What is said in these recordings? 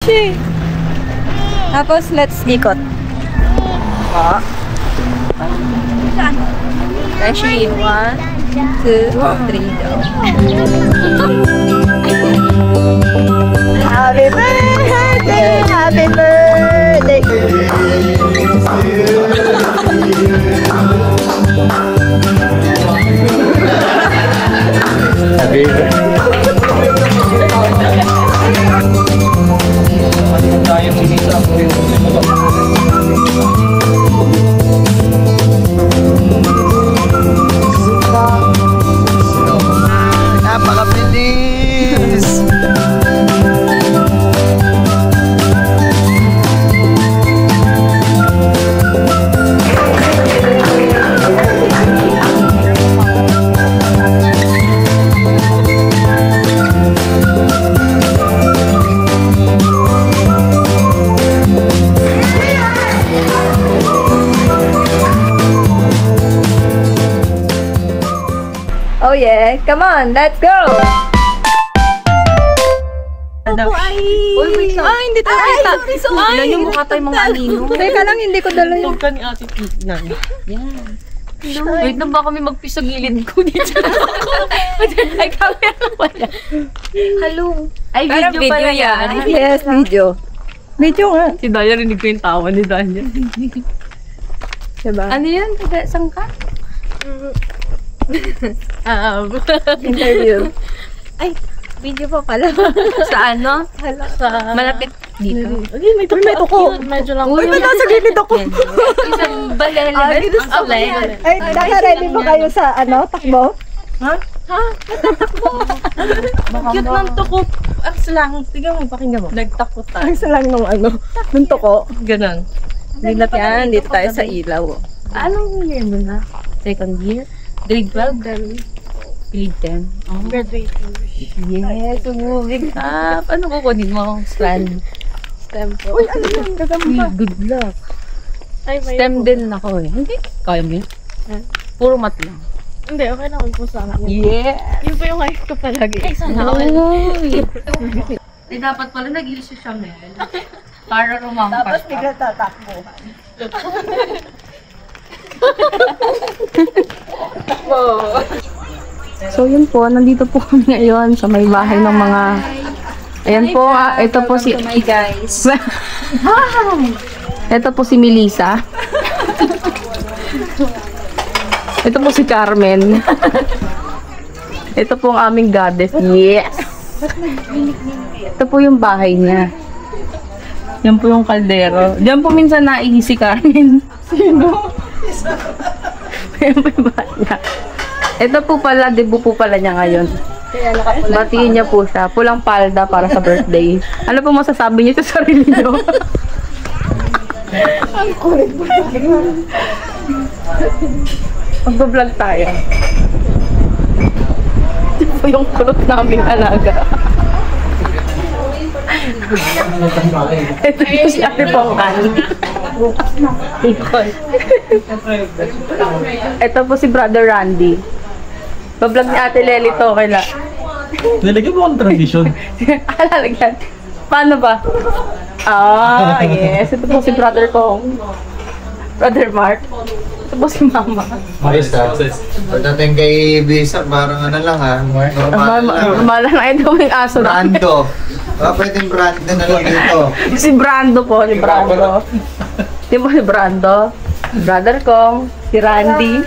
Pwede. Tapos, let's ikot. Pa. Beshi, 1, 2, 3, go. Happy birthday! Happy birthday! Happy birthday! Napakabilis! Oh yeah, come on, let's go! Uy, wait lang. Ay, hindi tayo kita. Ay, ilan yung mukha tayo mga anino. Teka lang, hindi ko dala yun. Huwag ka ni Ate Tignan. Yan. Wait lang, baka may magpisa gilid ko dito. Ay, camera pala. Hello. Ay, video pala yan. Yes, video. Video nga. Si Daya, rinig ko yung tawa ni Daya. Diba? Ano yan? Saan ka? Interview. Ay, video pa pala. Sa ano? Sa malapit dito. Ay, may tuko. Medyo lang. Uy, ba't nasa gilid ako? Isang balele. Ay, naka-ready ba kayo sa ano, takbo? Ha? Cute ng tuko. Aks lang. Tignan mo, pakinggan mo. Nagtakot tayo. Ang salang nung ano, nung tuko. Ganon. Yan, dito tayo sa ilaw. Anong year mo na? Second year? Grade 12? Grade 10? Oh. Graduating. Yes, moving up. Ano kukunin mo? STEM. STEM po. Uy, ano yun? Gagamba. Good luck. Ay, may STEM din ako eh. Hindi. Kaya mo yun? Puro math lang. Hindi, okay naman po sa akin. Yeah! Yun po yung wife ko palagi. Ay, sana ako. Eh, dapat pala nag-ilis siya Mel. Para rumampas. Tapos bigla tatakbo. So yun po, nandito po kami ngayon sa may bahay ng mga... Ayan po, ito po si... Hi guys. Ito po si Melissa. Ito po si Carmen. Ito po ang aming goddess. Yes! Ito po yung bahay niya. Yan po yung kaldero. Diyan po minsan naihi si Carmen. Sino? Yan po yung bahay niya. Ito po pala, debut po pala niya ngayon. Batiin niya po siya. Pulang palda para sa birthday. Ano po masasabi niyo sa sarili niyo? Ang kulit mo. Mag-vlog tayo. Ito po yung kulot naming alaga. Ito po si Ate Pongkan. Ito po si Brother Randy. Bablog ni Ate Lely to, kaila. Nalagyan mo akong tradisyon. Alalagyan. Paano ba? Ah, yes. Ito po si Brother Kong. Brother Mark. Ito po si Mama. Ayos ka. Pagdating kay Bisa, parang ano lang ha. Normal lang. Normal lang. Ito po yung aso na. Brando. Baka pwedeng Brando na lang dito. Si Brando po, si Brando. Di mo si Brando. Brother Kong. Si Randy.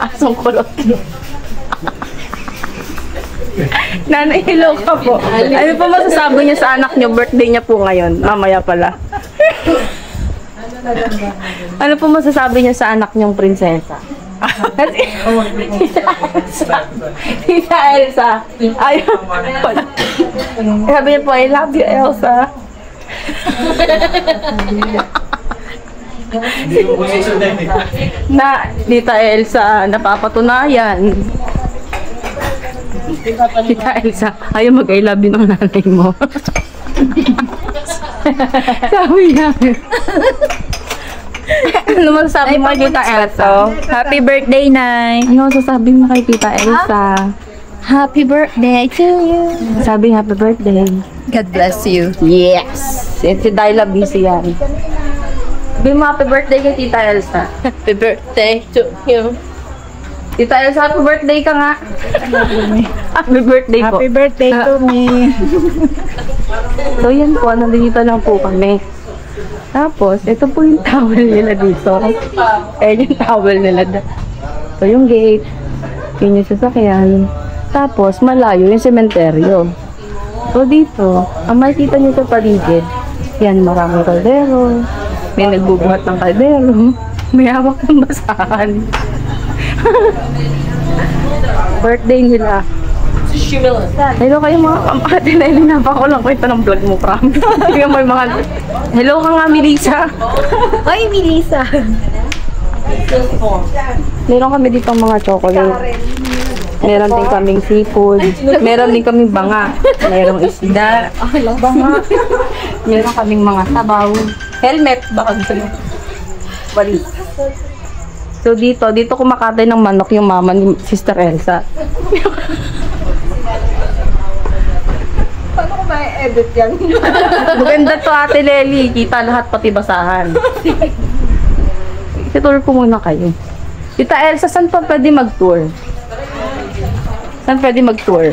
Asong kulot. Nanay, hello ka po. Ano po masasabi niya sa anak niyo? Birthday niya po ngayon. Mamaya pala. Ano po masasabi niya sa anak niyong prinsesa? Tita Elsa. Ayun. Sabi niya po, I love you, Elsa. Na, Tita Elsa, napapatunayan. Tita Elsa, ayaw mag-I love you ng nanay mo. Sabi niya. Ano masasabi mo kay Tita Elsa? Happy birthday, Nay. Ano masasabi mo kay Tita Elsa? Happy birthday to you. Sabi happy birthday. God bless you. Yes! Si Dyla busy yan. Sabi mo, happy birthday kay Tita Elsa. Happy birthday to you. Tita Elsa, happy birthday ka nga. Happy birthday po. Happy birthday to me. So yan po, nandito lang po kami. Tapos, ito po yung towel nila dito. Ayan yung towel nila. So yung gate, yun yung sasakyan. Tapos, malayo yung sementeryo. So dito, ang makikita nyo sa paligid, yan, maraming kaldero. May nagbubuhat ng kaldero. May hawak ng basahan. Birthday nila. Hello kayo mga kampate na ilinapa ko lang kwento ng vlog mo, promise. Tingnan mo yung mga... Hello ka nga, Melissa. Ay, Melissa. Meron kami dito mga chocolate. Meron din kaming seafood. Meron din kaming banga. Merong isda. Banga. Meron kaming mga sabaw. Helmet. Baka gusto nyo. Balik. So dito kumakatay ng manok yung mama ni Sister Elsa. Paano ko ma-edit yan? Maganda to, Ate Lely. Kita lahat pati basahan. Itour ko muna kayo. Tita Elsa, saan pa pwede mag-tour? Saan pwede mag-tour?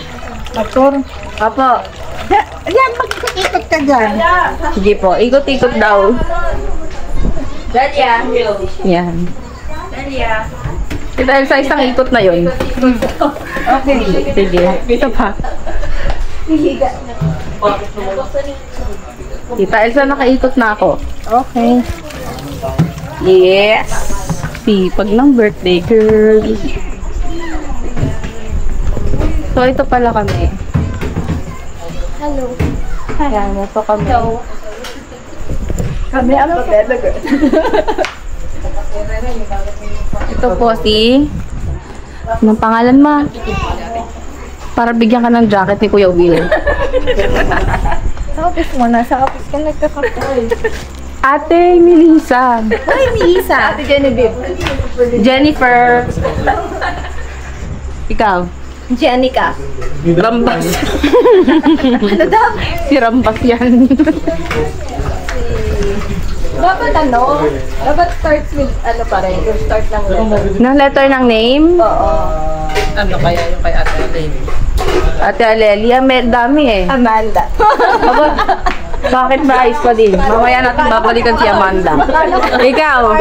Matur. Apo. Yan, mag-ikot ka dyan. Sige po, ikot-ikot daw. Dalia. Yan. Dalia. Tita Elsa, isang ikot na yun. Okay. Sige. Ito pa. Tita Elsa, nakaikot na ako. Okay. Yes! Sipag ng birthday girl. So, ito pala kami. Hello. Ayan, ito kami. Kami ang pabela girl. Ito po si... Anong pangalan mo? Para bigyan ka ng jacket ni Kuya Will. Sa office mo na. Sa office ka nagkakapal. Ate Melissa. Ay, Melissa. Ate Genevieve. Jennifer. Ikaw. Jenica. Rambas. Ano daw? Si Rambas yan. Dapat dapat starts with ano pa rin. Yung start ng letter. Na letter ng name? Oo. Ano kaya yung kay Ate Lady? Ate Alelia, may dami eh. Amanda. Aba, bakit ba ayos pa din? Mamaya natin babalikan si Amanda. Ikaw,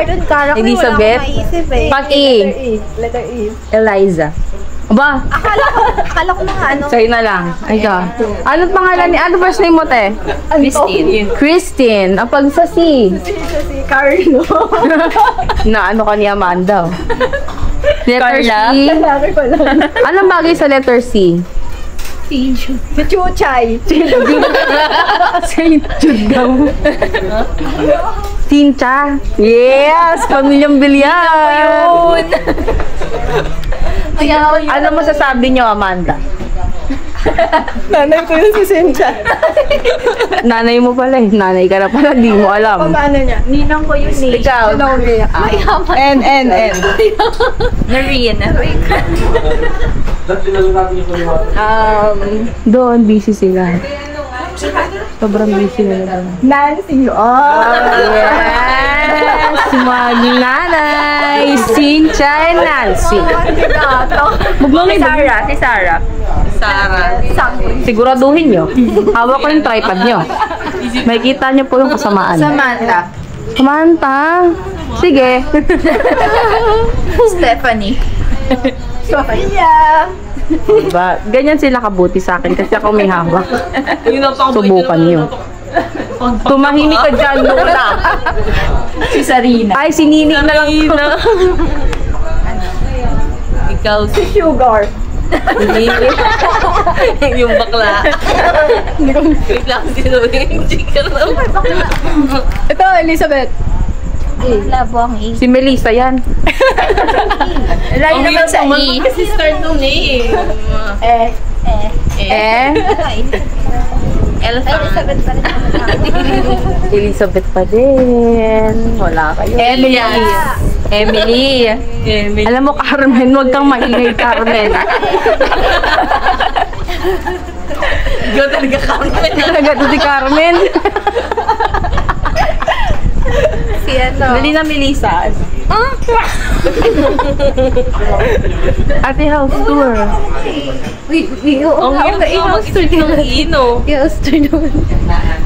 Elizabeth, Pag-E, Letter E. Eliza. Aba, Akala ko mga ano. sa'yo na lang. Ikaw. Anong pangalan ni, ano first name mo, te? Christine. Christine. Ang pag sa C. Si Carlo. Na ano ka ni Amanda. Letter Carla? C. Letter ko lang. Anong bagay sa letter C? Si Chuchay. Saint Jude daw. Sincha. Yes! Pamilyang Bilyan. Ano masasabi niyo, Amanda? Nanay ko yun si Cynthia. Nanay mo pala eh. Nanay ka na pala, di mo alam. Paano niya? Ninang ko yun eh. Ikaw. N. Nareen. Doon, busy sila. Sobrang busy nila doon. Nancy. Oh. Yes! Mga nanay! Cynthia and Nancy. Si Sarah. Si Sarah. Sarah. Siguraduhin nyo. Hawak ko yung tripod nyo. Makikita nyo po yung kasamaan. Samantha. Samantha. Sige. Stephanie. Sophia. Diba? Ganyan sila kabuti sa akin kasi ako may hawak. Subukan nyo. Tumahimik ka dyan, Lola. Si Sarina. Ay, si Nini na lang. Ikaw si Sugar. yung bakla. Wait lang, sinuling. Chicken lang. Ito, Elizabeth. Labo ang E. Si Melissa yan. Layo naman sa E. Kasi start nung name. Elephant. Elizabeth pa din. Wala kayo. Emily. Alam mo, Carmen, huwag kang maingay, Carmen. Ikaw talaga Carmen. Talaga to si Carmen. Si ano? Dali na, Melissa. Ate house tour. Ang hirap mag-isip ng ino. House tour naman.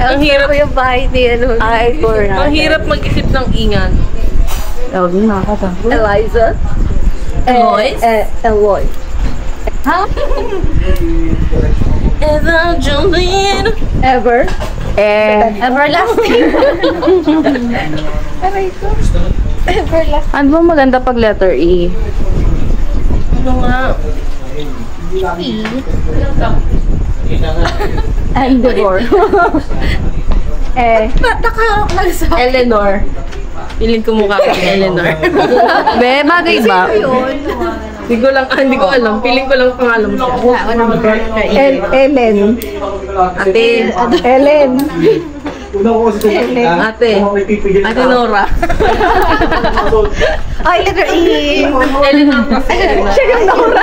Ang hirap. Ako yung bahay ni ano. Ay, tour na. Ang hirap mag-isip ng ingan. Tawag yun, nakakatawa. Eliza. Eloise? Eloy. Ha? Evangeline. Ever? Everlasting. Aray ko. Everlasting. Ano ba maganda pag letter E? Ano nga? Endeavor. Nakaharap lang sa... Eleanor. Piling ko mukha ko Eleanor. Be, bagay ba? Hindi ko alam. Piling ko lang pangalan mo siya. Ellen. Ate. Ellen. Ate. Ate Nora. Ay, letter E. Eleanor kasi. Siya yung Nora.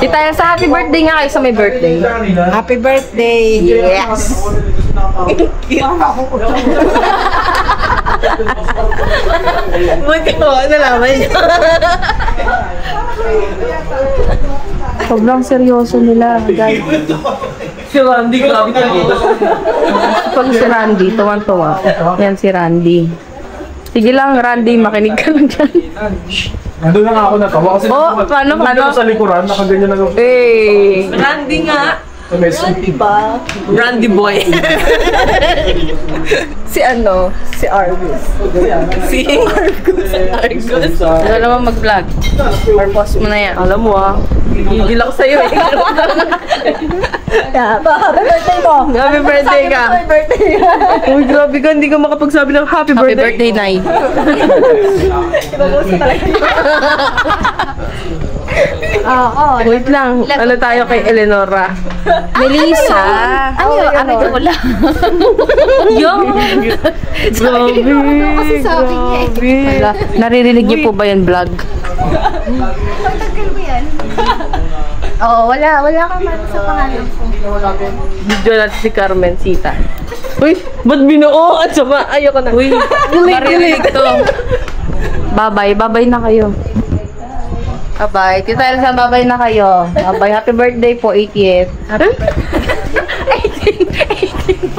Di tayo sa happy birthday nga kayo sa may birthday. Happy birthday. Yes. Buti ko, nalaman niyo. Sobrang seryoso nila, guys. Si Randy, grabe ka dito. Pag si Randy, tuwan-tuwa. Yan si Randy. Sige lang, Randy, makinig ka lang dyan. Nandun na nga ako natawa kasi Oh, paano? nandun ako sa likuran, nakaganyan lang ako. Hey! Randy nga. Sa mesa. Randy boy. Si ano? Si Argus. Si Argus. Ano naman mag-vlog? Or post mo na yan. Alam mo Gigil ako sa'yo eh. Happy birthday mo. Happy birthday ka. Happy birthday. Uy, grabe ka, hindi ka makapagsabi ng happy birthday. Nay. Oo. Wait lang, ano tayo kay Eleonora? Melissa. Ano yun? Ano yun? Wala. Yung! Grabe! Kasi sabi niya eh. Wala. Naririnig niyo po ba yung vlog? Pagtagal mo yan. Oo, wala. Wala ka man sa pangalan ko. Video natin si Carmen Sita. Uy, ba't binuo? At saka, ayoko na. Uy, maririnig to. Bye-bye, bye-bye na kayo. Bye-bye. Tita Elsa, bye-bye na kayo. Bye-bye. Happy birthday po, 80th. 18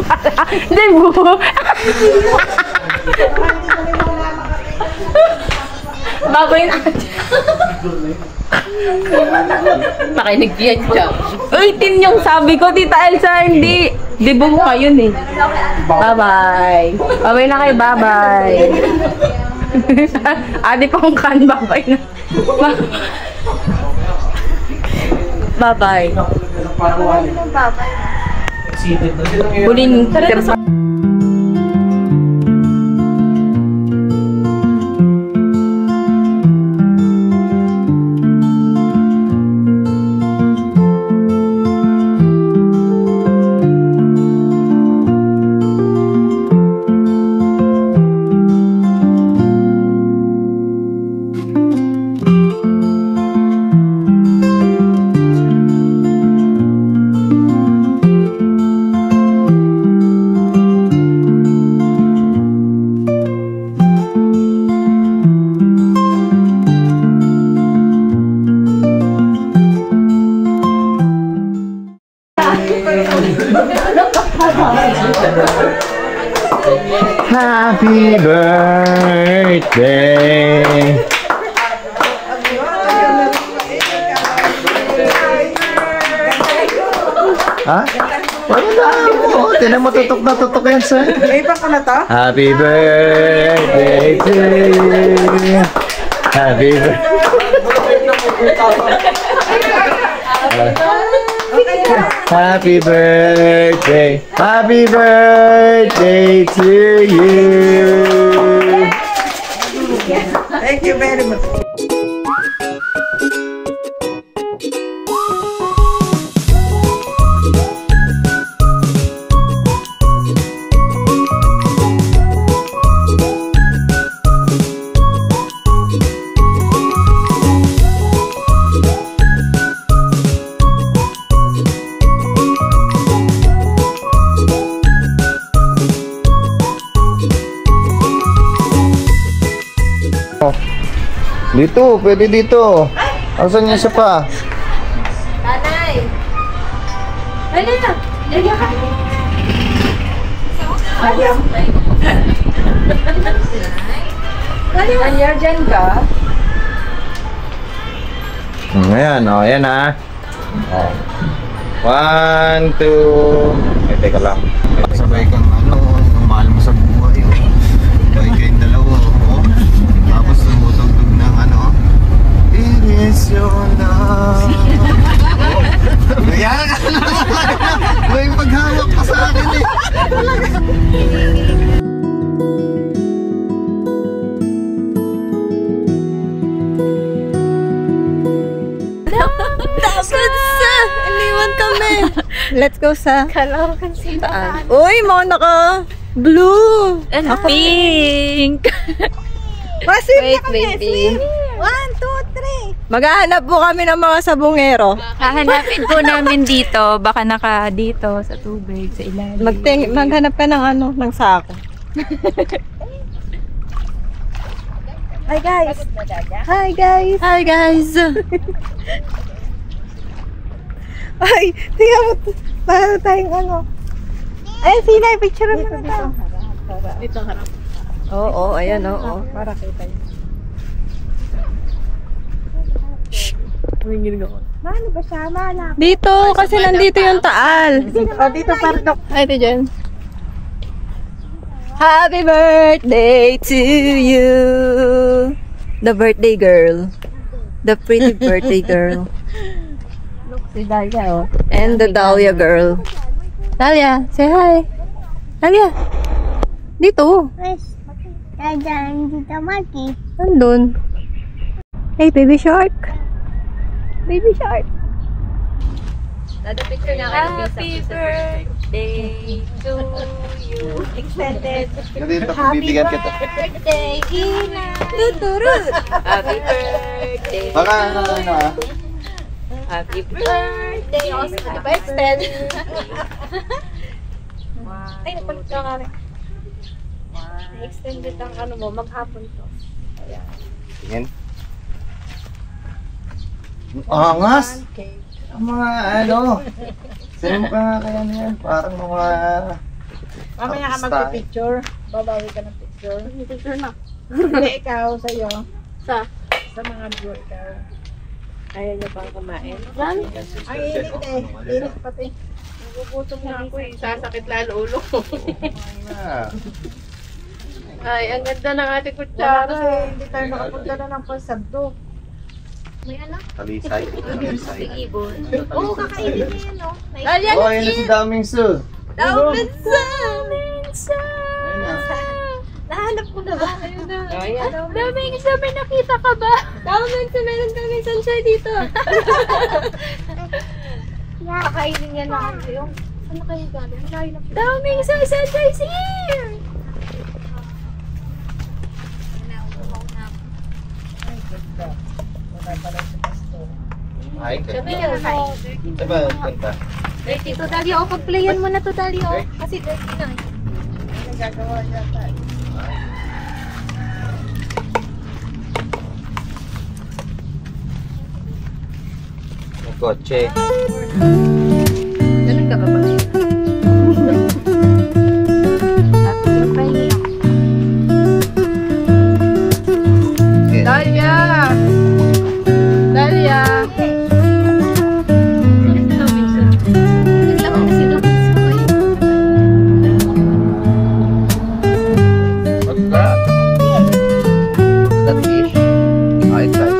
para. Hindi mo. Bye-bye na. Nakinig yan siya. 18 yung sabi ko, Tita Elsa, hindi. Di bumo ka yun eh. Bye-bye. Bye-bye na kayo, bye-bye. Adi pa kong kan, bye-bye na. Bye-bye. Huling terpa. Happy birthday. Ha? Wala na. Oh, tinan mo tutok na tutok yan sa. Iba ko na to? Happy birthday to you. Happy birthday. Happy birthday. Happy birthday to you. Thank you very much. Dito, pwede dito. Asan niya siya pa? Nanay! Dali na! Dali ka! Anyar dyan ka? Ayan, o. Ayan ha. Oh. 1, 2. Ay, teka lang. Sabay kang mahal mo sa buhay. Sabay kayong dalawa. Tapos tumutugtog ng it is your love. Ayan ka na. May paghawak pa sa akin eh. Iniwan kami. Let's go sa... Kala ko kasi Saan? Uy, mga naka... Blue. Ano? Pink! Wait. 1, 2, 3. Maghahanap po kami ng mga sabungero. Hahanapin po namin dito, baka naka dito sa tubig, sa ilalim. Maghanap ka ng ng sako. Hi guys. Hi guys. Hi guys! Ay, tingnan mo. Paano tayong Ay, sila, picture mo na to. Dito harap. Oo, ayan, oo. Para kita yun. Ringin ako. Mano ba siya? Malak. Dito, kasi nandito yung taal. Dito parang Ay, ito dyan. Happy birthday to you. The birthday girl. The pretty birthday girl. Si Daya, oh. And the Dahlia girl. Dahlia, say hi. Dahlia. Dito. Wes. Dadaan dito Maki. Nandun. Hey, baby shark. Baby shark. Dada picture niya kayo. Happy birthday to you! Extended. Dito, bibigyan kita. Birthday, Ina. Tuturut. Happy birthday! Baka Happy birthday! Di ba extend? Ay, napalit ka nga rin. Extended ang mo, maghapon to. Tingin. Angas! Ang mga sino ka nga kaya niyan? Parang mga... Mamaya ka artista. magpipicture. Babawi ka ng picture. Picture na. Hindi, ikaw, sa'yo. Sa? Sa mga viewer, ikaw. Ayaw niyo pang kumain. Ang init eh. Init pati. Nagugutom na ako eh. Sasakit lalo ulo. Ah. Ay, ang ganda ng ating Wala kutsara. kasi hindi tayo makapunta na ng Pansagdo. May anak. Talisay. Talisay. Ibon. Oo, kakainin niya yan, no? Dahlia, Oh, ayun na si Daming Su. Minsan! Ayun na. Nahanap ko na ba? Ayun na. Ayan. Daming may nakita ka ba? Minsan, meron kami sunshine dito. Kakainin niya na ako yung... Saan na kayo galing? Layo na po. Daming sunshine here! Ay, Sabi ganda. niya kakain. Diba, ganda. Dirty to, Dali. O, pag-playan mo na to, Dali. O, kasi dirty na. Nagagawa yata. May kotse. Ganun ka ba ba? Dahlia! Dahlia! Naglabang kasi doon. What's that? That fish? Ah, it's nice.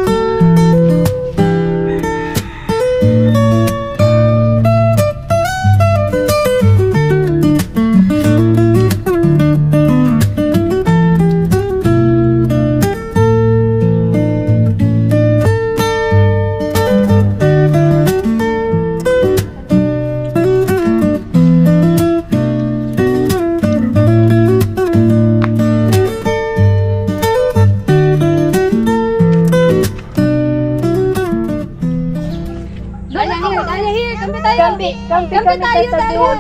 Dahlia here. Kampi tayo. Kampi tayo, Dahlia.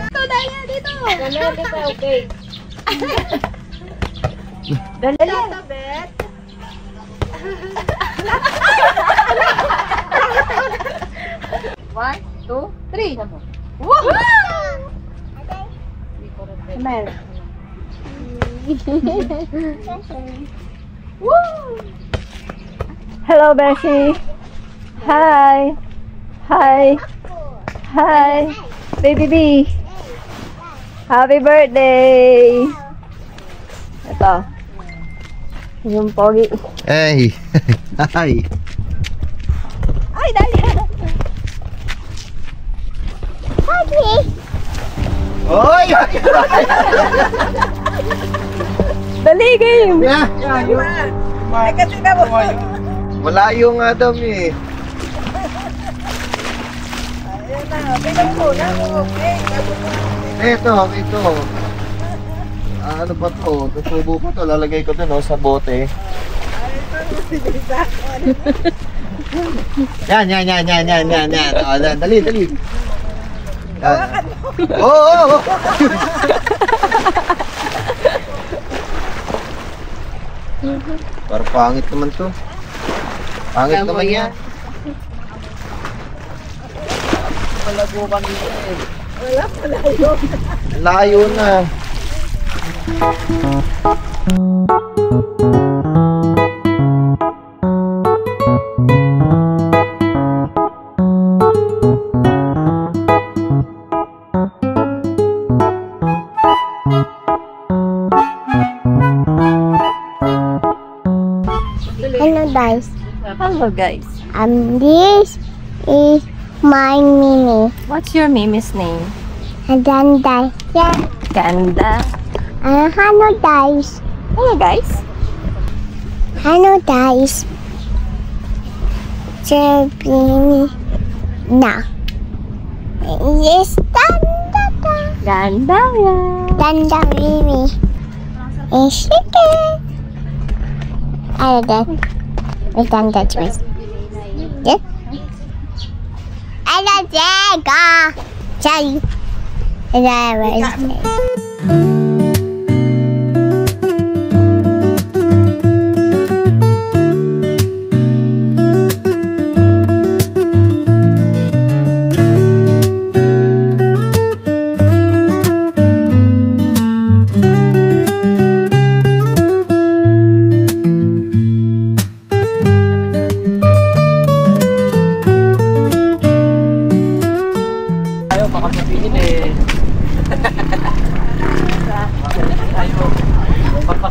Ito, Dahlia, dito. Dahlia, dito, okay. Dahlia. Bet. One, two, three. Mel. Hello, Beshi. Hi. Hi. Hi. Baby B. Happy birthday. Ito. Yung pogi. Hey! Hi! Ay, dali. Oy! Dali, game. Yeah. Ay, kasi na mo. Malayo nga daw eh. Ayun na. Bilang mo na. Ito. Ano ba to? Tutubo ko to. Lalagay ko dun sa bote. Yan. Dali. Oo. Parang pangit naman to. Pangit naman yan. Palago kami eh. Layo na. Hello guys. This is my Mimi. What's your Mimi's name? Ganda. Yeah. Ganda. Hello guys. Hello guys. Hello guys. Mimi. Na. Yes, Ganda. Ganda yan. Ganda Mimi. Is it? I don't know. We done that choice. Yes? I don't know. Sorry.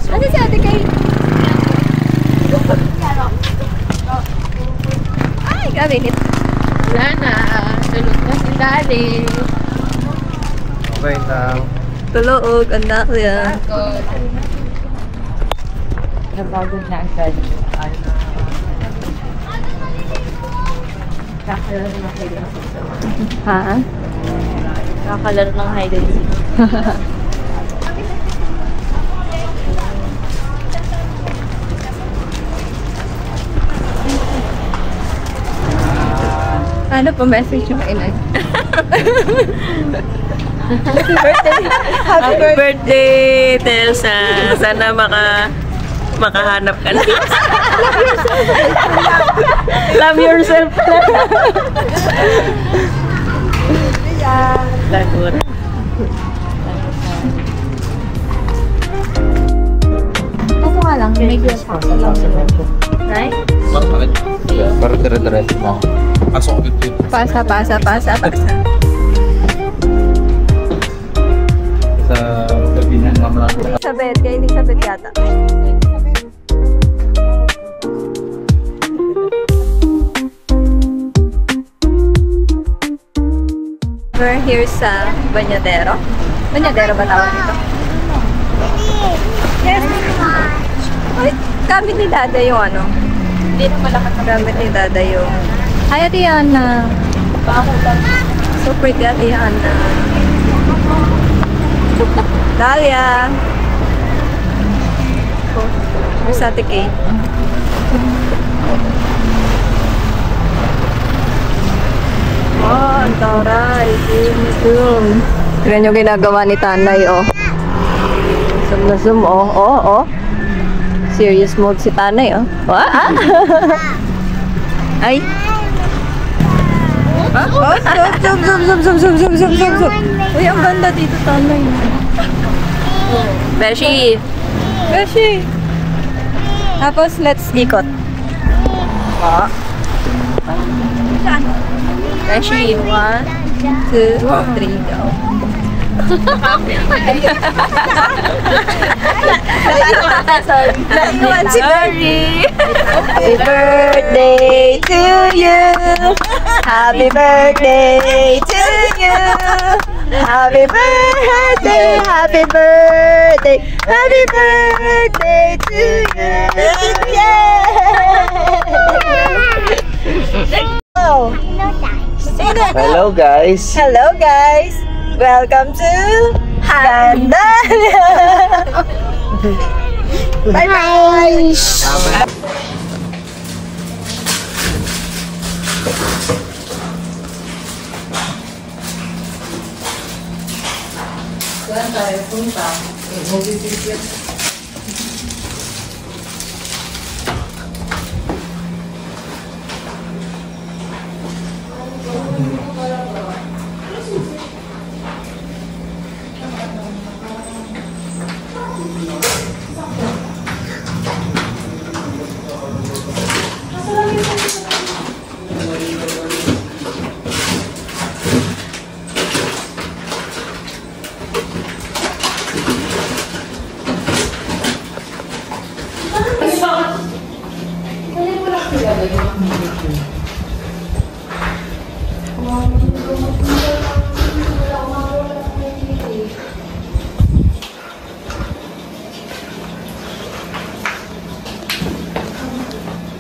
Ano si Ate Kay? Ay, gabi nito. Wala na. Tulog na si Daddy. Okay lang. Tulog, anak ko yan. Napagod na ang daddy. Kakalaro ng hide and seek. Ha? Kakalaro ng hide and seek. Ano po message yung inay? Happy birthday, Telsa. Sana makahanap ka na. Love yourself. Lagot. Kaso nga lang, may glass pa sa lang. Right? Pero dire-diretso mo. Pasa. Sa gabi ng mamla. Elizabeth, kay Elizabeth yata. We're here sa Banyadero. Banyadero ba tawag dito? Yes. Ay, gamit ni Dada yung ano. Hindi na malakas na gamit ni Dada yung... Hi, Ariana. So pretty, Ariana. Dalia. Where's Ate Kate? Oh, ang taray. Zoom. Tignan yung ginagawa ni Tanay, oh. Zoom na zoom, oh. Oh. Serious mode si Tanay, oh. Ah? Ay. Oh, zoom. Uy, ang ganda dito, Tanay. Beshi. Beshi. Tapos, let's ikot. Beshi. 1, 2, 3, go. Sorry. Happy birthday to you. Happy birthday to you. Happy birthday, happy birthday, happy birthday to you. Oh. Hello guys! Hello guys. Welcome to Gandania. Bye bye.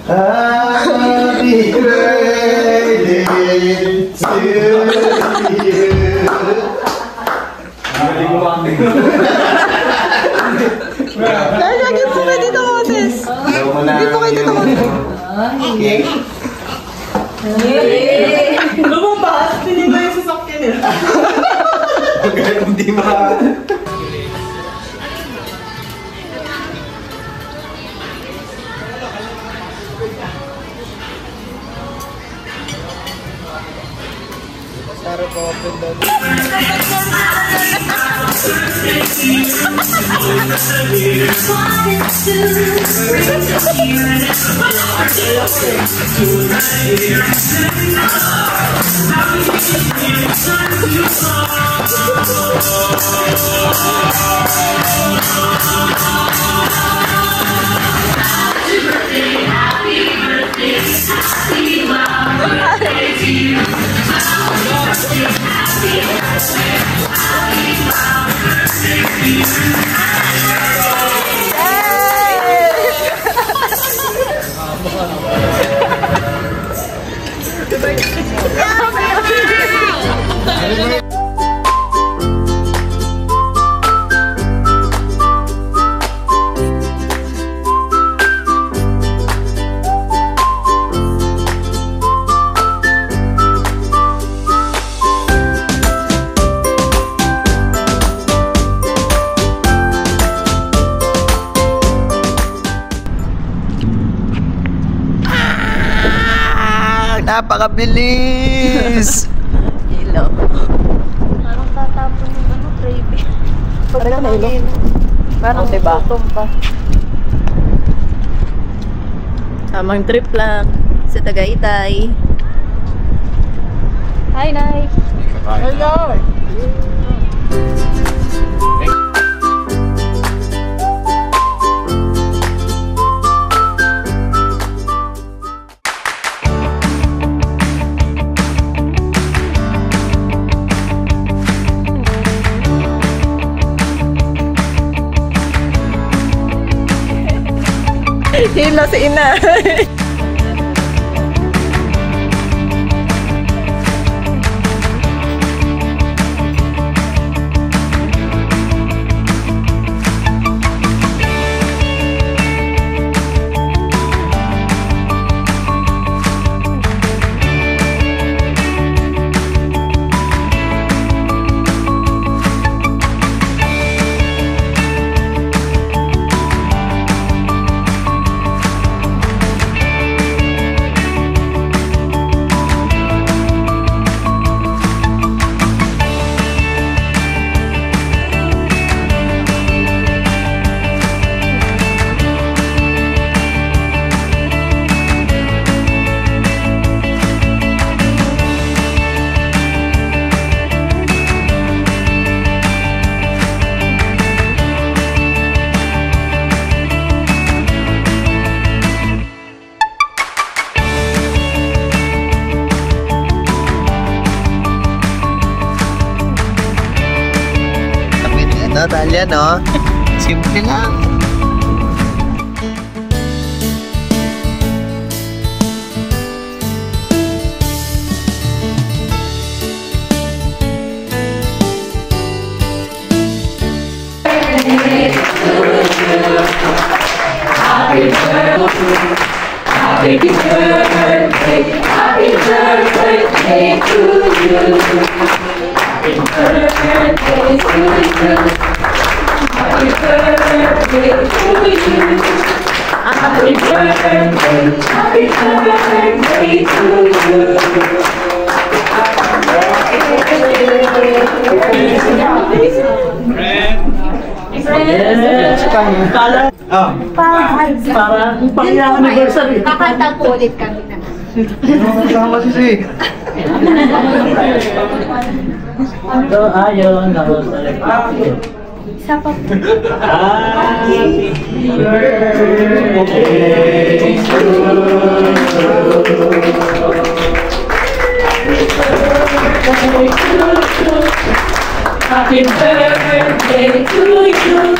Happy birthday to you. Lagi po kayo dito, Moses. Hindi po kayo dito, Moses. Okay. Lumabas, hindi ba yung sasakyan nila? Hindi ma... Napakabilis! Ilaw. Parang tatapon yung ano, gravy. Parang ilaw. Parang diba? Tamang trip lang sa Tagaytay. Hi, Nay! Hello. Hila si ina. Ayan, oh. Simple lang. Kakanta po ulit kami na. Sama si Si. Isa pa po. Happy birthday to you.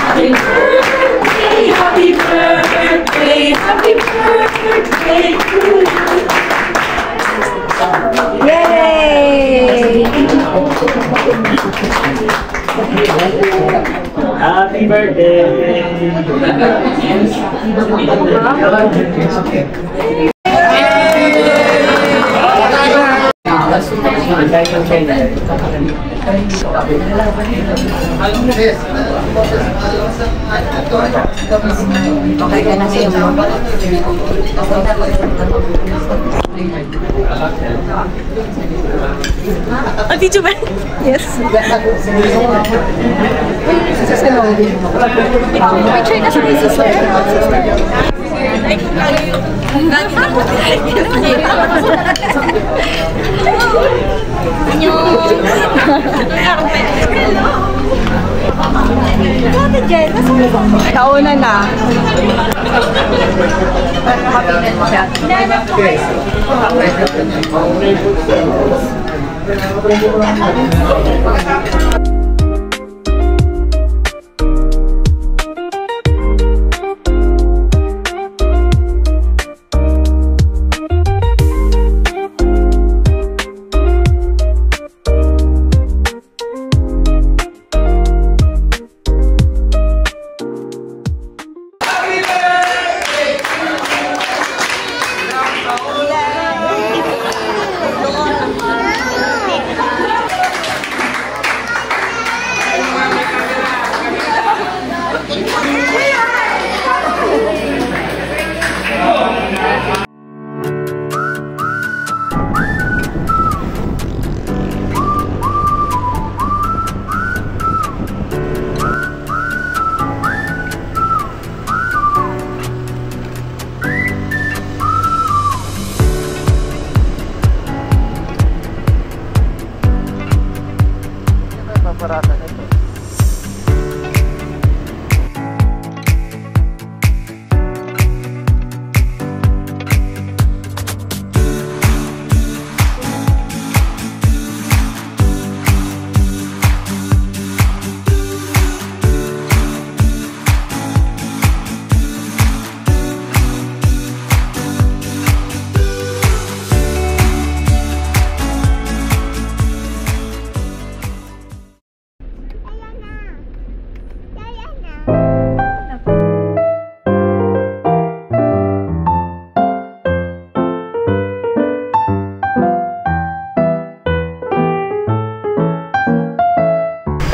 Happy birthday, happy birthday, happy birthday to you. Yay! Happy birthday! Okay ka na sa'yo mo. Did you ba? Yes. Picture na siya ni sister. Kauna na.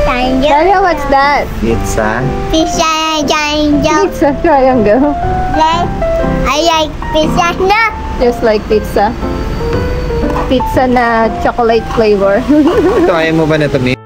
Triangle. What's that? Pizza. Pizza triangle. Pizza triangle. I like pizza na. Just like pizza. Pizza na chocolate flavor. Kaya mo ba na ito, Mi?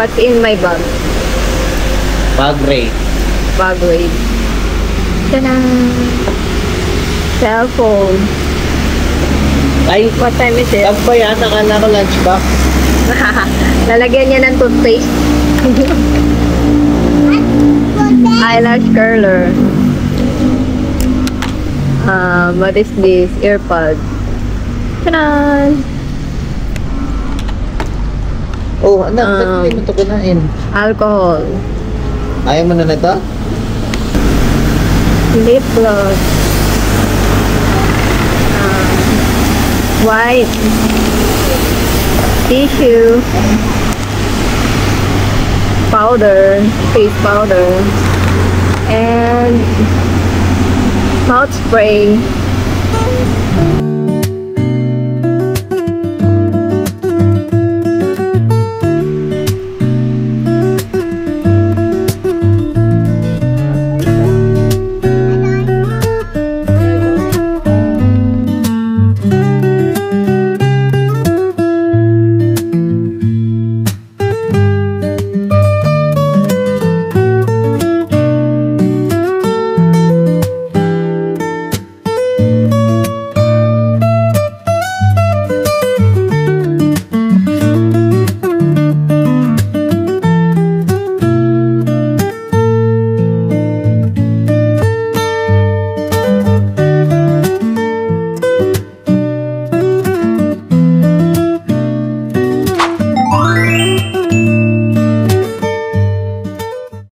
What's in my bag? Bag rate. Bag weight. Ta-da! Cellphone. Ay, What time is it? tag ba yan? Nakala ko lunchbox. Lalagyan niya ng toothpaste. Eyelash curler. What is this? Earpod. Tanan! Oh, anak, ba't hindi mo ito kunain? Alcohol. Ayaw mo na nito? Lip gloss. White. Tissue. Powder. Face powder. And mouth spray.